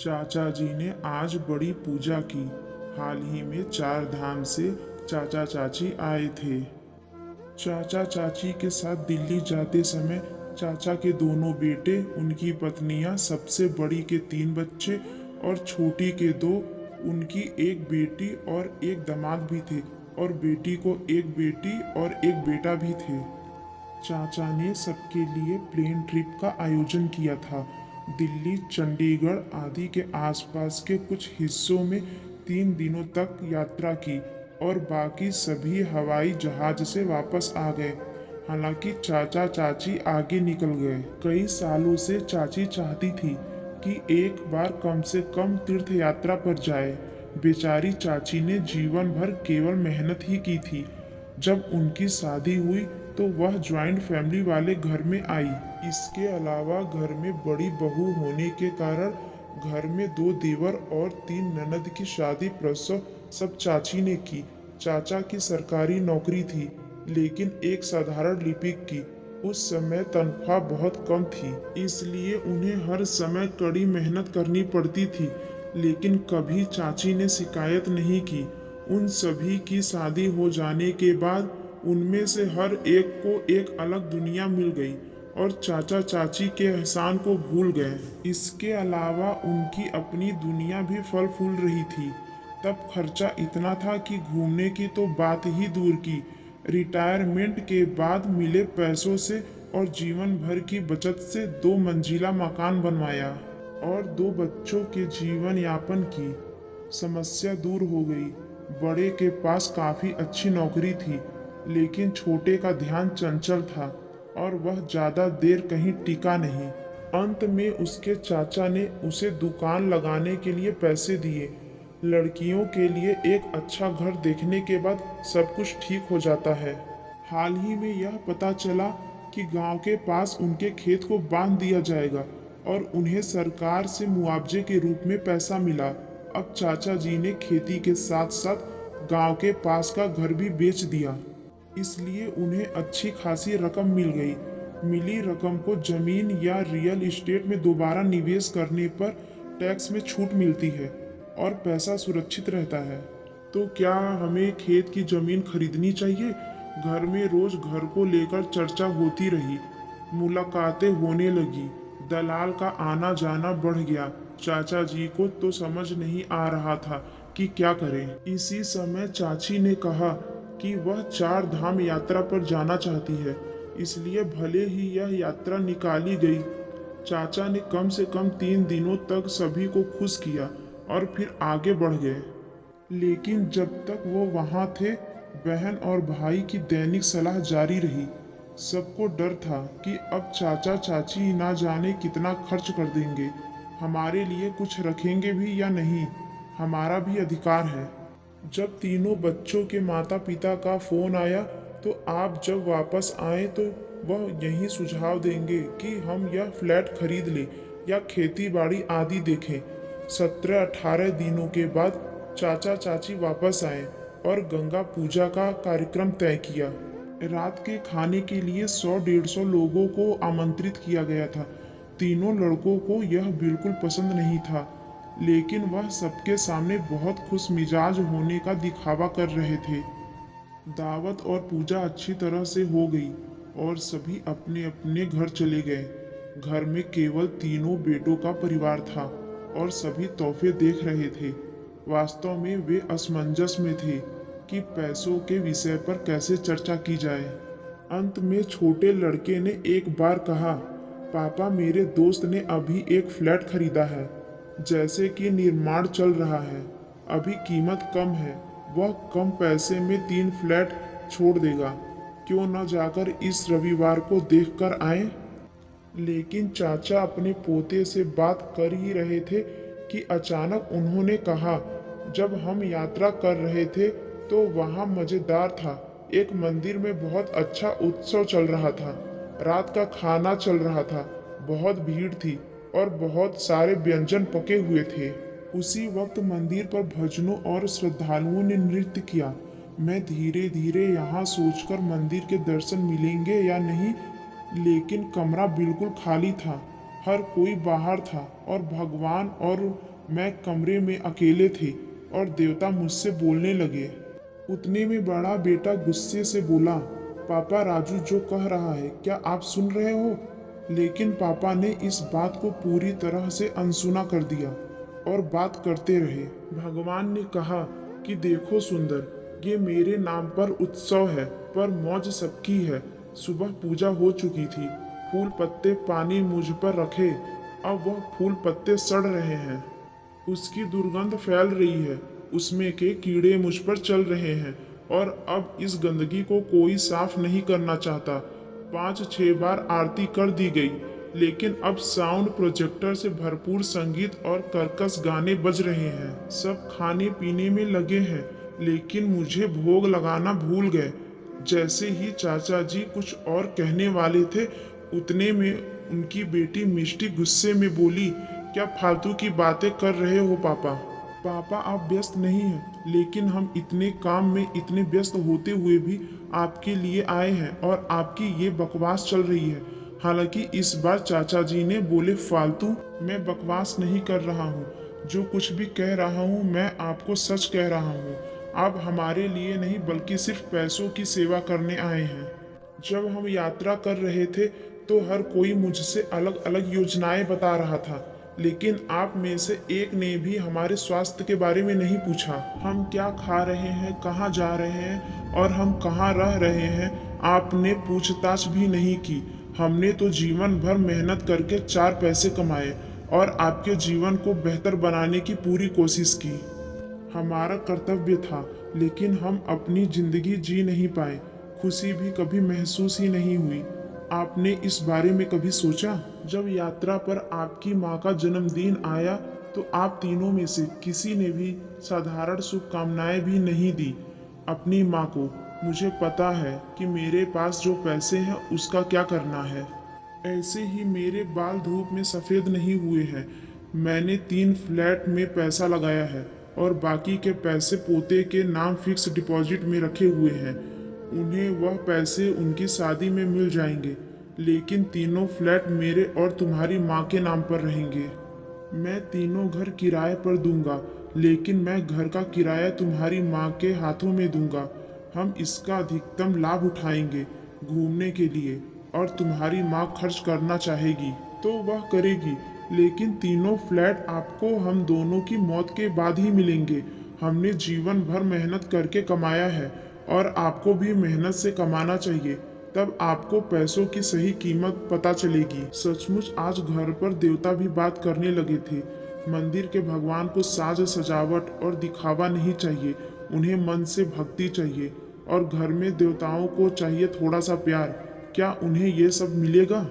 चाचा जी ने आज बड़ी पूजा की। हाल ही में 4 धाम से चाचा चाची आए थे। चाचा चाची के साथ दिल्ली जाते समय चाचा के दोनों बेटे, उनकी पत्नियां, सबसे बड़ी के 3 बच्चे और छोटी के 2, उनकी एक बेटी और एक दामाद भी थे और बेटी को एक बेटी और एक बेटा भी थे। चाचा ने सबके लिए प्लेन ट्रिप का आयोजन किया था। दिल्ली, चंडीगढ़ आदि के आसपास के कुछ हिस्सों में 3 दिनों तक यात्रा की और बाकी सभी हवाई जहाज से वापस आ गए। हालांकि चाचा चाची आगे निकल गए। कई सालों से चाची चाहती थी कि एक बार कम से कम तीर्थ यात्रा पर जाए। बेचारी चाची ने जीवन भर केवल मेहनत ही की थी। जब उनकी शादी हुई तो वह ज्वाइंट फैमिली वाले घर में आई। इसके अलावा घर में बड़ी बहू होने के कारण घर में 2 देवर और 3 ननद की शादी प्रसव सब चाची ने की। चाचा की सरकारी नौकरी थी, लेकिन एक साधारण लिपिक की। उस समय तनख्वाह बहुत कम थी, इसलिए उन्हें हर समय कड़ी मेहनत करनी पड़ती थी। लेकिन कभी चाची ने शिकायत नहीं की। उन सभी की शादी हो जाने के बाद उनमें से हर एक को एक अलग दुनिया मिल गई और चाचा चाची के एहसान को भूल गए। इसके अलावा उनकी अपनी दुनिया भी फल फूल रही थी। तब खर्चा इतना था कि घूमने की तो बात ही दूर की। रिटायरमेंट के बाद मिले पैसों से और जीवन भर की बचत से 2 मंजिला मकान बनवाया और 2 बच्चों के जीवन यापन की समस्या दूर हो गई। बड़े के पास काफी अच्छी नौकरी थी, लेकिन छोटे का ध्यान चंचल था और वह ज्यादा देर कहीं टिका नहीं। अंत में उसके चाचा ने उसे दुकान लगाने के लिए पैसे दिए। लड़कियों के लिए एक अच्छा घर देखने के बाद सब कुछ ठीक हो जाता है। हाल ही में यह पता चला कि गांव के पास उनके खेत को बांध दिया जाएगा और उन्हें सरकार से मुआवजे के रूप में पैसा मिला। अब चाचा जी ने खेती के साथ साथ गांव के पास का घर भी बेच दिया, इसलिए उन्हें अच्छी खासी रकम मिल गई। मिली रकम को जमीन या रियल एस्टेट में दोबारा निवेश करने पर टैक्स में छूट मिलती है और पैसा सुरक्षित रहता है। तो क्या हमें खेत की जमीन खरीदनी चाहिए? घर में रोज घर को लेकर चर्चा होती रही। मुलाकातें होने लगी। दलाल का आना जाना बढ़ गया। चाचा जी को तो समझ नहीं आ रहा था कि क्या करें। इसी समय चाची ने कहा कि वह 4 धाम यात्रा पर जाना चाहती है, इसलिए भले ही यह यात्रा निकाली गई। चाचा ने कम से कम 3 दिनों तक सभी को खुश किया और फिर आगे बढ़ गए। लेकिन जब तक वो वहां थे, बहन और भाई की दैनिक सलाह जारी रही। सबको डर था कि अब चाचा चाची ना जाने कितना खर्च कर देंगे, हमारे लिए कुछ रखेंगे भी या नहीं, हमारा भी अधिकार है। जब तीनों बच्चों के माता पिता का फोन आया तो आप जब वापस आए तो वह यही सुझाव देंगे कि हम यह फ्लैट खरीद लें या खेती बाड़ी आदि देखें। 17-18 दिनों के बाद चाचा चाची वापस आए और गंगा पूजा का कार्यक्रम तय किया। रात के खाने के लिए 100-150 लोगों को आमंत्रित किया गया था। तीनों लड़कों को यह बिल्कुल पसंद नहीं था, लेकिन वह सबके सामने बहुत खुश मिजाज होने का दिखावा कर रहे थे। दावत और पूजा अच्छी तरह से हो गई और सभी अपने अपने घर चले गए। घर में केवल तीनों बेटों का परिवार था और सभी तोहफे देख रहे थे। वास्तव में वे असमंजस में थे कि पैसों के विषय पर कैसे चर्चा की जाए। अंत में छोटे लड़के ने एक बार कहा, पापा, मेरे दोस्त ने अभी एक फ्लैट खरीदा है, जैसे कि निर्माण चल रहा है, अभी कीमत कम है, वह कम पैसे में 3 फ्लैट छोड़ देगा, क्यों न जाकर इस रविवार को देख कर आए। लेकिन चाचा अपने पोते से बात कर ही रहे थे कि अचानक उन्होंने कहा, जब हम यात्रा कर रहे थे तो वहाँ मज़ेदार था। एक मंदिर में बहुत अच्छा उत्सव चल रहा था, रात का खाना चल रहा था, बहुत भीड़ थी और बहुत सारे व्यंजन पके हुए थे। उसी वक्त मंदिर पर भजनों और श्रद्धालुओं ने नृत्य किया। मैं धीरे धीरे यहाँ सोचकर मंदिर के दर्शन मिलेंगे या नहीं, लेकिन कमरा बिल्कुल खाली था। हर कोई बाहर था और भगवान और मैं कमरे में अकेले थे और देवता मुझसे बोलने लगे। उतने में बड़ा बेटा गुस्से से बोला, पापा राजू जो कह रहा है क्या आप सुन रहे हो? लेकिन पापा ने इस बात को पूरी तरह से अनसुना कर दिया और बात करते रहे। भगवान ने कहा कि देखो सुंदर, ये मेरे नाम पर उत्सव है पर मौज सबकी है। सुबह पूजा हो चुकी थी, फूल पत्ते पानी मुझ पर रखे, अब वह फूल पत्ते सड़ रहे हैं, उसकी दुर्गंध फैल रही है, उसमें के कीड़े मुझ पर चल रहे हैं और अब इस गंदगी को कोई साफ नहीं करना चाहता। 5-6 बार आरती कर दी गई, लेकिन अब साउंड प्रोजेक्टर से भरपूर संगीत और कर्कश गाने बज रहे हैं। सब खाने पीने में लगे हैं, लेकिन मुझे भोग लगाना भूल गए। जैसे ही चाचा जी कुछ और कहने वाले थे, उतने में उनकी बेटी मिष्टी गुस्से में बोली, क्या फालतू की बातें कर रहे हो पापा? पापा आप व्यस्त नहीं हैं, लेकिन हम इतने काम में इतने व्यस्त होते हुए भी आपके लिए आए हैं और आपकी ये बकवास चल रही है। हालांकि इस बार चाचा जी ने बोले, फालतू? मैं बकवास नहीं कर रहा हूँ, जो कुछ भी कह रहा हूँ मैं आपको सच कह रहा हूँ। आप हमारे लिए नहीं बल्कि सिर्फ पैसों की सेवा करने आए हैं। जब हम यात्रा कर रहे थे तो हर कोई मुझसे अलग अलग योजनाएं बता रहा था, लेकिन आप में से एक ने भी हमारे स्वास्थ्य के बारे में नहीं पूछा। हम क्या खा रहे हैं, कहाँ जा रहे हैं और हम कहाँ रह रहे हैं, आपने पूछताछ भी नहीं की। हमने तो जीवन भर मेहनत करके 4 पैसे कमाए और आपके जीवन को बेहतर बनाने की पूरी कोशिश की। हमारा कर्तव्य था, लेकिन हम अपनी जिंदगी जी नहीं पाए, खुशी भी कभी महसूस ही नहीं हुई। आपने इस बारे में कभी सोचा? जब यात्रा पर आपकी माँ का जन्मदिन आया तो आप तीनों में से किसी ने भी साधारण शुभकामनाएं भी नहीं दी अपनी माँ को। मुझे पता है कि मेरे पास जो पैसे हैं उसका क्या करना है। ऐसे ही मेरे बाल धूप में सफ़ेद नहीं हुए हैं। मैंने 3 फ्लैट में पैसा लगाया है और बाकी के पैसे पोते के नाम फिक्स डिपॉजिट में रखे हुए हैं। उन्हें वह पैसे उनकी शादी में मिल जाएंगे, लेकिन तीनों फ्लैट मेरे और तुम्हारी माँ के नाम पर रहेंगे। मैं तीनों घर किराए पर दूंगा, लेकिन मैं घर का किराया तुम्हारी माँ के हाथों में दूंगा। हम इसका अधिकतम लाभ उठाएंगे घूमने के लिए, और तुम्हारी माँ खर्च करना चाहेगी तो वह करेगी, लेकिन तीनों फ्लैट आपको हम दोनों की मौत के बाद ही मिलेंगे। हमने जीवन भर मेहनत करके कमाया है और आपको भी मेहनत से कमाना चाहिए, तब आपको पैसों की सही कीमत पता चलेगी। सचमुच आज घर पर देवता भी बात करने लगे थे। मंदिर के भगवान को साज सजावट और दिखावा नहीं चाहिए, उन्हें मन से भक्ति चाहिए, और घर में देवताओं को चाहिए थोड़ा सा प्यार। क्या उन्हें ये सब मिलेगा?